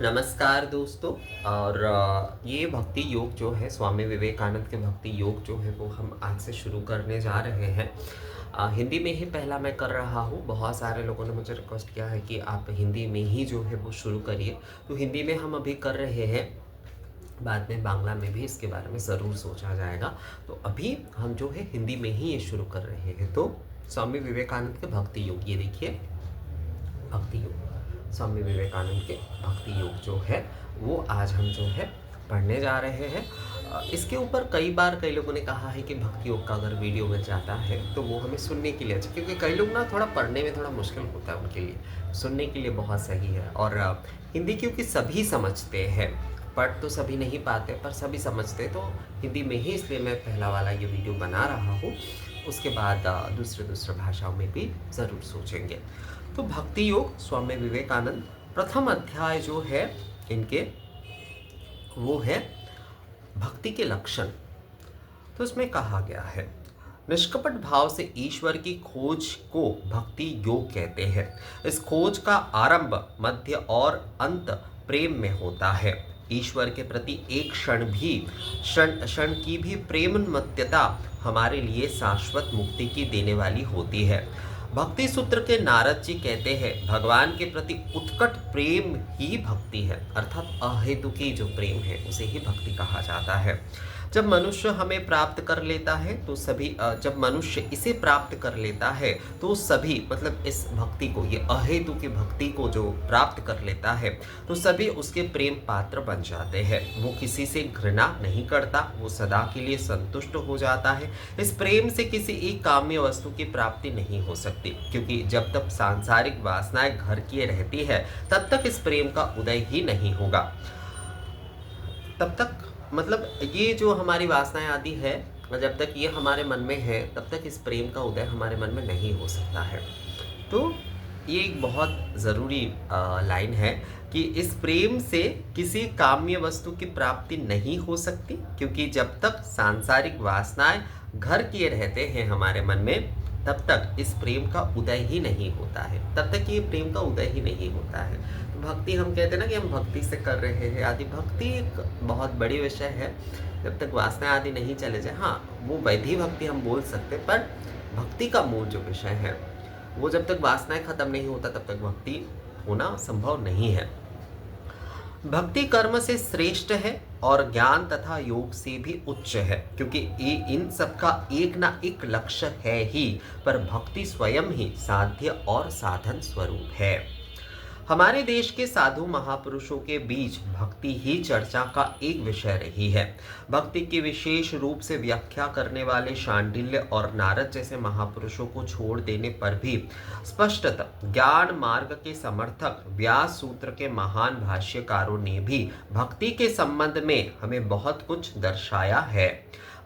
नमस्कार दोस्तों। और ये भक्ति योग जो है स्वामी विवेकानंद के भक्ति योग जो है वो हम आज से शुरू करने जा रहे हैं। हिंदी में ही पहला मैं कर रहा हूँ। बहुत सारे लोगों ने मुझे रिक्वेस्ट किया है कि आप हिंदी में ही जो है वो शुरू करिए, तो हिंदी में हम अभी कर रहे हैं। बाद में बांग्ला में भी इसके बारे में ज़रूर सोचा जाएगा। तो अभी हम जो है हिंदी में ही ये शुरू कर रहे हैं। तो स्वामी विवेकानंद के भक्ति योग, ये देखिए भक्ति योग, स्वामी विवेकानंद के भक्ति योग जो है वो आज हम जो है पढ़ने जा रहे हैं। इसके ऊपर कई बार कई लोगों ने कहा है कि भक्ति योग का अगर वीडियो मिल जाता है तो वो हमें सुनने के लिए अच्छा, क्योंकि कई लोग ना थोड़ा पढ़ने में थोड़ा मुश्किल होता है उनके लिए, सुनने के लिए बहुत सही है। और हिंदी क्योंकि सभी समझते हैं, पढ़ तो सभी नहीं पाते पर सभी समझते, तो हिंदी में ही इसलिए मैं पहला वाला ये वीडियो बना रहा हूँ। उसके बाद दूसरे भाषाओं में भी ज़रूर सोचेंगे। तो भक्ति योग स्वामी विवेकानंद, प्रथम अध्याय जो है इनके वो है भक्ति के लक्षण। तो इसमें कहा गया है, निष्कपट भाव से ईश्वर की खोज को भक्ति योग कहते हैं। इस खोज का आरंभ, मध्य और अंत प्रेम में होता है। ईश्वर के प्रति एक क्षण की भी प्रेममत्यता हमारे लिए शाश्वत मुक्ति की देने वाली होती है। भक्ति सूत्र के नारद जी कहते हैं, भगवान के प्रति उत्कट प्रेम ही भक्ति है, अर्थात अहेतुकी जो प्रेम है उसे ही भक्ति कहा जाता है। जब मनुष्य हमें प्राप्त कर लेता है तो सभी जब मनुष्य इसे प्राप्त कर लेता है तो सभी, मतलब इस भक्ति को, ये अहेतुकी भक्ति को जो प्राप्त कर लेता है तो सभी उसके प्रेम पात्र बन जाते हैं। वो किसी से घृणा नहीं करता, वो सदा के लिए संतुष्ट हो जाता है। इस प्रेम से किसी एक काम्य वस्तु की प्राप्ति नहीं हो सकती, क्योंकि जब तक सांसारिक वासनाएं घर किए रहती है तब तक इस प्रेम का उदय ही नहीं होगा। तब तक, मतलब ये जो हमारी वासनाएं आदि है, जब तक ये हमारे मन में है तब तक इस प्रेम का उदय हमारे मन में नहीं हो सकता है। तो ये एक बहुत ज़रूरी लाइन है कि इस प्रेम से किसी काम्य वस्तु की प्राप्ति नहीं हो सकती, क्योंकि जब तक सांसारिक वासनाएं घर किए रहते हैं हमारे मन में तब तक इस प्रेम का उदय ही नहीं होता है, तब तक ये प्रेम का उदय ही नहीं होता है। तो भक्ति, हम कहते हैं ना कि हम भक्ति से कर रहे हैं आदि, भक्ति एक बहुत बड़ी विषय है। जब तक वासना आदि नहीं चले जाए, हाँ वो वैधि भक्ति हम बोल सकते, पर भक्ति का मूल जो विषय है वो जब तक वासनाएं खत्म नहीं होता तब तक भक्ति होना संभव नहीं है। भक्ति कर्म से श्रेष्ठ है और ज्ञान तथा योग से भी उच्च है, क्योंकि ये इन सब का एक ना एक लक्ष्य है ही, पर भक्ति स्वयं ही साध्य और साधन स्वरूप है। हमारे देश के साधु महापुरुषों के बीच भक्ति ही चर्चा का एक विषय रही है। भक्ति की विशेष रूप से व्याख्या करने वाले शांडिल्य और नारद जैसे महापुरुषों को छोड़ देने पर भी स्पष्टतः ज्ञान मार्ग के समर्थक व्यास सूत्र के महान भाष्यकारों ने भी भक्ति के संबंध में हमें बहुत कुछ दर्शाया है।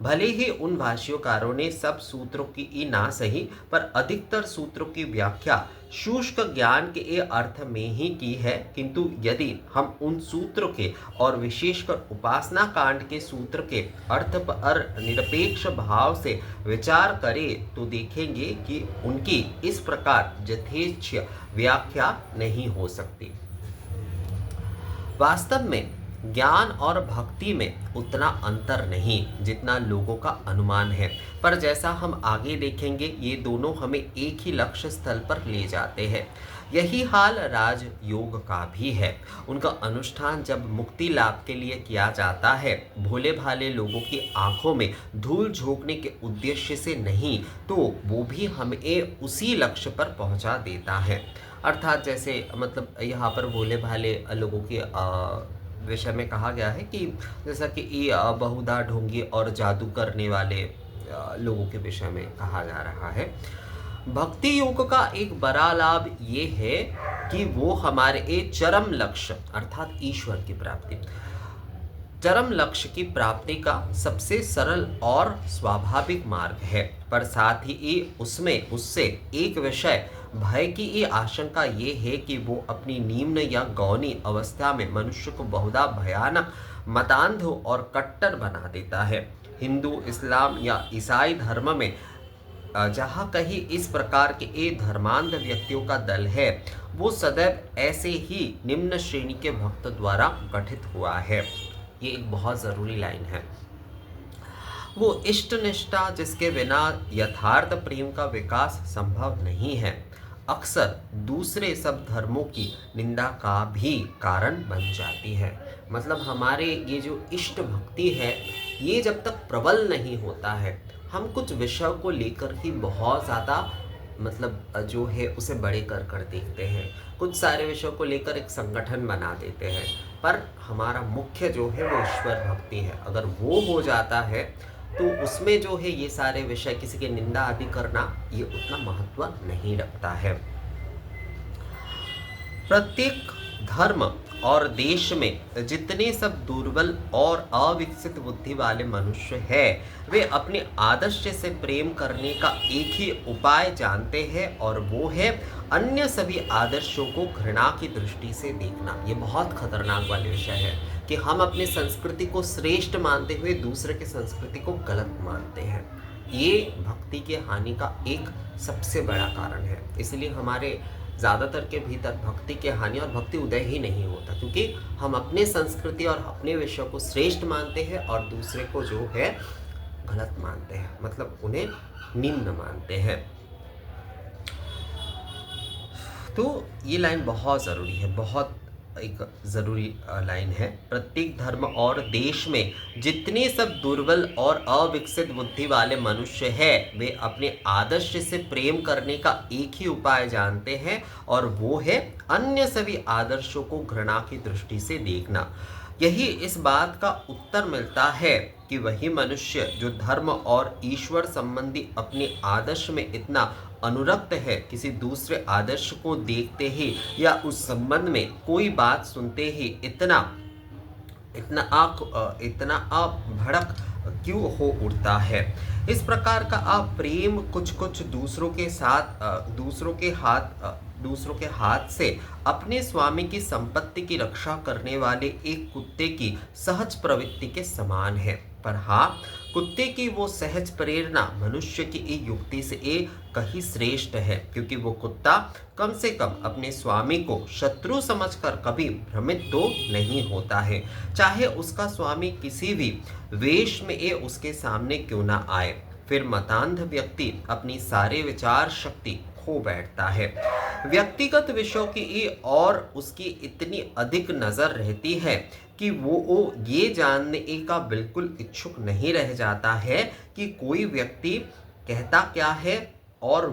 भले ही उन भाष्यकारों ने सब सूत्रों की ना सही, पर अधिकतर सूत्रों की व्याख्या शुष्क ज्ञान के अर्थ में ही की है, किंतु यदि हम उन सूत्रों के और विशेषकर उपासना कांड के सूत्र के अर्थ पर निरपेक्ष भाव से विचार करें तो देखेंगे कि उनकी इस प्रकार यथेच्छ व्याख्या नहीं हो सकती। वास्तव में ज्ञान और भक्ति में उतना अंतर नहीं जितना लोगों का अनुमान है, पर जैसा हम आगे देखेंगे ये दोनों हमें एक ही लक्ष्य स्थल पर ले जाते हैं। यही हाल राजयोग का भी है। उनका अनुष्ठान जब मुक्ति लाभ के लिए किया जाता है, भोले भाले लोगों की आंखों में धूल झोंकने के उद्देश्य से नहीं, तो वो भी हमें उसी लक्ष्य पर पहुंचा देता है। अर्थात जैसे, मतलब यहाँ पर भोले भाले लोगों की विषय में कहा गया है कि जैसा कि ये बहुधा ढोंगी और जादू करने वाले लोगों के विषय में कहा जा रहा है। भक्ति योग का एक बड़ा लाभ ये है कि वो हमारे चरम लक्ष्य अर्थात ईश्वर की प्राप्ति, चरम लक्ष्य की प्राप्ति का सबसे सरल और स्वाभाविक मार्ग है, पर साथ ही ये उससे एक विषय भय की ये आशंका ये है कि वो अपनी निम्न या गौनी अवस्था में मनुष्य को बहुधा भयानक मतांध और कट्टर बना देता है। हिंदू, इस्लाम या ईसाई धर्म में जहाँ कहीं इस प्रकार के धर्मांध व्यक्तियों का दल है, वो सदैव ऐसे ही निम्न श्रेणी के भक्त द्वारा गठित हुआ है। ये एक बहुत ज़रूरी लाइन है। वो इष्ट निष्ठा जिसके बिना यथार्थ प्रेम का विकास संभव नहीं है, अक्सर दूसरे सब धर्मों की निंदा का भी कारण बन जाती है। मतलब हमारे ये जो इष्ट भक्ति है, ये जब तक प्रबल नहीं होता है, हम कुछ विषय को लेकर ही बहुत ज़्यादा मतलब जो है उसे बड़े कर देखते हैं। कुछ सारे विषयों को लेकर एक संगठन बना देते हैं, पर हमारा मुख्य जो है वो ईश्वर भक्ति है। अगर वो हो जाता है तो उसमें जो है ये सारे विषय, किसी की निंदा आदि करना, ये उतना महत्व नहीं रखता है। प्रत्येक धर्म और देश में जितने सब दुर्बल और अविकसित बुद्धि वाले मनुष्य हैं, वे अपने आदर्श से प्रेम करने का एक ही उपाय जानते हैं, और वो है अन्य सभी आदर्शों को घृणा की दृष्टि से देखना। ये बहुत खतरनाक वाले विषय है कि हम अपनी संस्कृति को श्रेष्ठ मानते हुए दूसरे की संस्कृति को गलत मानते हैं। ये भक्ति की हानि का एक सबसे बड़ा कारण है। इसलिए हमारे ज़्यादातर के भीतर भक्ति की हानि और भक्ति उदय ही नहीं होता, क्योंकि हम अपने संस्कृति और अपने विषय को श्रेष्ठ मानते हैं और दूसरे को जो है गलत मानते हैं, मतलब उन्हें निम्न मानते हैं। तो ये लाइन बहुत ज़रूरी है, बहुत एक ज़रूरी लाइन है। प्रत्येक धर्म और देश में जितने सब दुर्बल और अविकसित बुद्धि वाले मनुष्य हैं, वे अपने आदर्श से प्रेम करने का एक ही उपाय जानते हैं, और वो है अन्य सभी आदर्शों को घृणा की दृष्टि से देखना। यही इस बात का उत्तर मिलता है कि वही मनुष्य जो धर्म और ईश्वर संबंधी अपने आदर्श में इतना अनुरक्त है, किसी दूसरे आदर्श को देखते ही या उस संबंध में कोई बात सुनते ही इतना भड़क क्यों हो उठता है। इस प्रकार का प्रेम कुछ दूसरों के हाथ से अपने स्वामी की संपत्ति की रक्षा करने वाले एक कुत्ते की सहज प्रवृत्ति के समान है। पर हाँ, कुत्ते की वो सहज प्रेरणा मनुष्य की एक युक्ति से कहीं श्रेष्ठ है, क्योंकि वो कुत्ता कम से कम अपने स्वामी को शत्रु समझकर कभी भ्रमित तो नहीं होता है, चाहे उसका स्वामी किसी भी वेश में उसके सामने क्यों ना आए। फिर मतांध व्यक्ति अपनी सारे विचार शक्ति खो बैठता है। व्यक्तिगत विषयों की और उसकी इतनी अधिक नजर रहती है कि वो ये जानने का बिल्कुल इच्छुक नहीं रह जाता है कि कोई व्यक्ति कहता क्या है और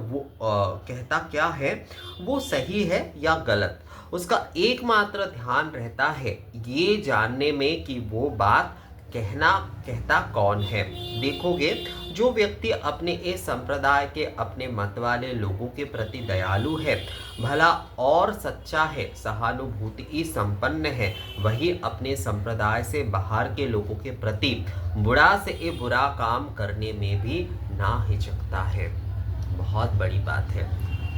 वो सही है या गलत। उसका एकमात्र ध्यान रहता है ये जानने में कि वो बात कहता कौन है। देखोगे, जो व्यक्ति अपने इस संप्रदाय के अपने मत वाले लोगों के प्रति दयालु है, भला और सच्चा है, सहानुभूति संपन्न है, वही अपने संप्रदाय से बाहर के लोगों के प्रति बुरा से बुरा काम करने में भी ना हिचकता है। बहुत बड़ी बात है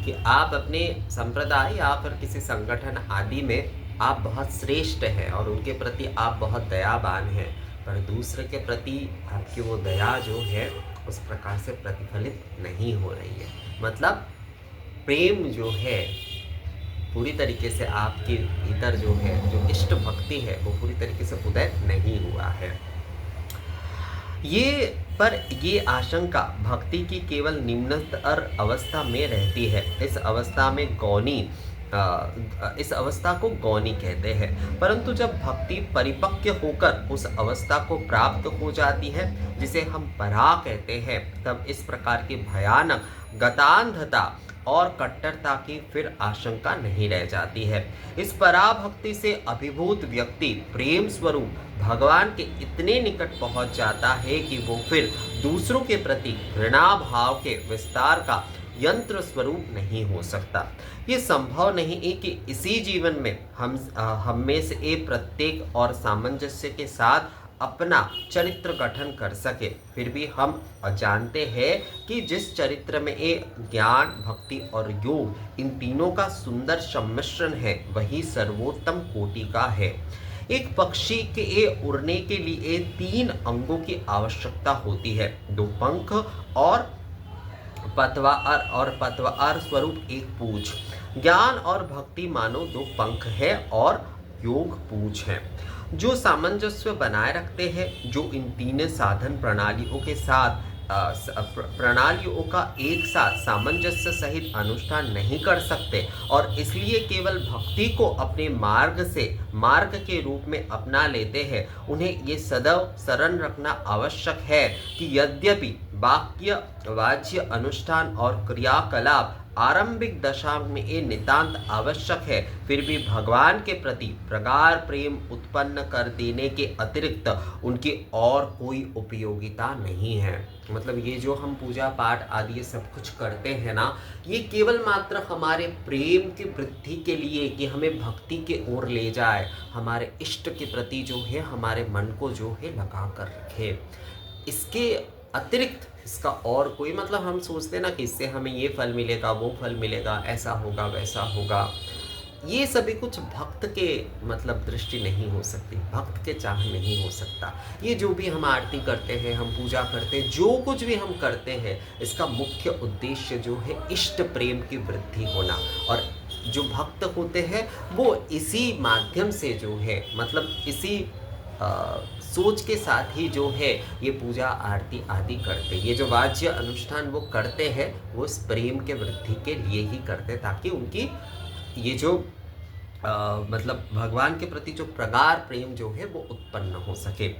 कि आप अपने संप्रदाय या फिर किसी संगठन आदि में आप बहुत श्रेष्ठ हैं और उनके प्रति आप बहुत दयावान हैं, पर दूसरे के प्रति आपकी वो दया जो है उस प्रकार से प्रतिफलित नहीं हो रही है। मतलब प्रेम जो है पूरी तरीके से आपके भीतर जो है, जो इष्ट भक्ति है, वो पूरी तरीके से उदय नहीं हुआ है। ये आशंका भक्ति की केवल निम्नतर अवस्था में रहती है। इस अवस्था को गौनी कहते हैं। परंतु जब भक्ति परिपक्व होकर उस अवस्था को प्राप्त हो जाती है, जिसे हम परा कहते हैं, तब इस प्रकार की भयानक गतांधता और कट्टरता की फिर आशंका नहीं रह जाती है। इस पराभक्ति से अभिभूत व्यक्ति प्रेम स्वरूप भगवान के इतने निकट पहुंच जाता है कि वो फिर दूसरों के प्रति घृणा भाव के विस्तार का यंत्र स्वरूप नहीं हो सकता। ये संभव नहीं है कि इसी जीवन में हम में से प्रत्येक और सामंजस्य के साथ अपना चरित्र गठन कर सके। फिर भी हम जानते हैं कि जिस चरित्र में ज्ञान, भक्ति और योग, इन तीनों का सुंदर सम्मिश्रण है, वही सर्वोत्तम कोटि का है। एक पक्षी के उड़ने के लिए 3 अंगों की आवश्यकता होती है, 2 पंख और पतवार और पतवार स्वरूप एक पूछ। ज्ञान और भक्ति मानो दो पंख है और योग पूछ है। जो सामंजस्य बनाए रखते हैं, जो इन तीन साधन प्रणालियों के साथ प्रणालियों का एक साथ सामंजस्य सहित अनुष्ठान नहीं कर सकते और इसलिए केवल भक्ति को अपने मार्ग के रूप में अपना लेते हैं, उन्हें ये सदैव स्मरण रखना आवश्यक है कि यद्यपि वाक्य वाच्य अनुष्ठान और क्रियाकलाप आरंभिक दशा में ये नितांत आवश्यक है, फिर भी भगवान के प्रति प्रगाढ़ प्रेम उत्पन्न कर देने के अतिरिक्त उनकी और कोई उपयोगिता नहीं है। मतलब ये जो हम पूजा पाठ आदि ये सब कुछ करते हैं ना, ये केवल मात्र हमारे प्रेम की वृद्धि के लिए, कि हमें भक्ति के ओर ले जाए, हमारे इष्ट के प्रति जो है हमारे मन को जो है लगा कर रखे। इसके अतिरिक्त इसका और कोई, मतलब हम सोचते ना कि इससे हमें ये फल मिलेगा, वो फल मिलेगा, ऐसा होगा, वैसा होगा, ये सभी कुछ भक्त के मतलब दृष्टि नहीं हो सकती, भक्त के चाह नहीं हो सकता। ये जो भी हम आरती करते हैं, हम पूजा करते हैं, जो कुछ भी हम करते हैं, इसका मुख्य उद्देश्य जो है इष्ट प्रेम की वृद्धि होना। और जो भक्त होते हैं वो इसी माध्यम से जो है, मतलब इसी सोच के साथ ही जो है ये पूजा आरती आदि करते, ये जो वाज्य अनुष्ठान वो करते हैं, वो इस प्रेम के वृद्धि के लिए ही करते, ताकि उनकी ये जो मतलब भगवान के प्रति जो प्रगाढ़ प्रेम जो है वो उत्पन्न हो सके।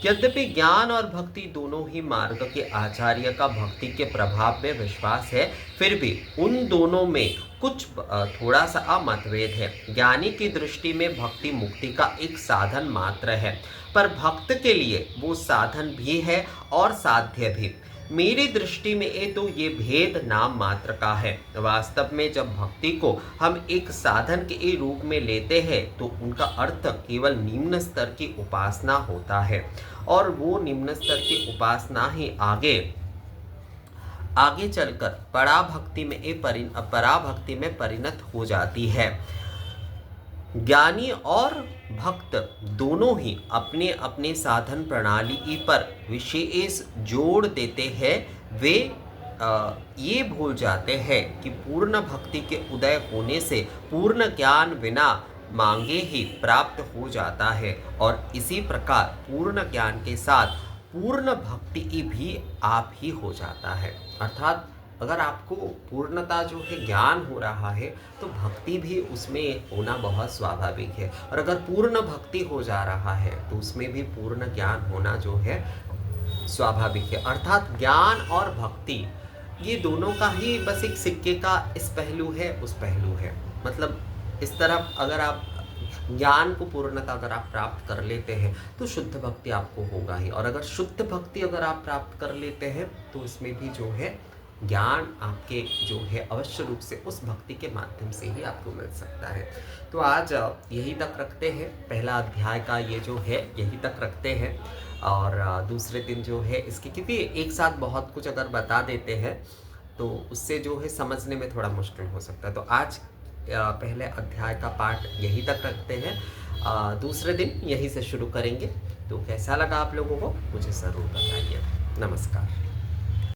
यद्यपि ज्ञान और भक्ति दोनों ही मार्ग के आचार्य का भक्ति के प्रभाव में विश्वास है, फिर भी उन दोनों में कुछ थोड़ा सा मतभेद है। ज्ञानी की दृष्टि में भक्ति मुक्ति का एक साधन मात्र है, पर भक्त के लिए वो साधन भी है और साध्य भी। मेरी दृष्टि में ये भेद नाम मात्र का है। वास्तव में जब भक्ति को हम एक साधन के रूप में लेते हैं तो उनका अर्थ केवल निम्न स्तर की उपासना होता है, और वो निम्न स्तर की उपासना ही आगे चलकर पराभक्ति में परिणत हो जाती है। ज्ञानी और भक्त दोनों ही अपने अपने साधन प्रणाली पर विशेष जोड़ देते हैं। वे ये भूल जाते हैं कि पूर्ण भक्ति के उदय होने से पूर्ण ज्ञान बिना मांगे ही प्राप्त हो जाता है, और इसी प्रकार पूर्ण ज्ञान के साथ पूर्ण भक्ति भी आप ही हो जाता है। अर्थात अगर आपको पूर्णता जो है ज्ञान हो रहा है तो भक्ति भी उसमें होना बहुत स्वाभाविक है, और अगर पूर्ण भक्ति हो जा रहा है तो उसमें भी पूर्ण ज्ञान होना जो है स्वाभाविक है। अर्थात ज्ञान और भक्ति ये दोनों का ही बस एक सिक्के का इस पहलू है, उस पहलू है। मतलब इस तरफ अगर आप ज्ञान को पूर्णता अगर आप प्राप्त कर लेते हैं तो शुद्ध भक्ति आपको होगा ही, और अगर शुद्ध भक्ति अगर आप प्राप्त कर लेते हैं तो इसमें भी जो है ज्ञान आपके जो है अवश्य रूप से उस भक्ति के माध्यम से ही आपको मिल सकता है। तो आज यही तक रखते हैं, पहला अध्याय का ये जो है यही तक रखते हैं, और दूसरे दिन जो है इसके, क्योंकि एक साथ बहुत कुछ अगर बता देते हैं तो उससे जो है समझने में थोड़ा मुश्किल हो सकता है। तो आज पहले अध्याय का पाठ यही तक रखते हैं, दूसरे दिन यहीं से शुरू करेंगे। तो कैसा लगा आप लोगों को मुझे ज़रूर बताइए। नमस्कार।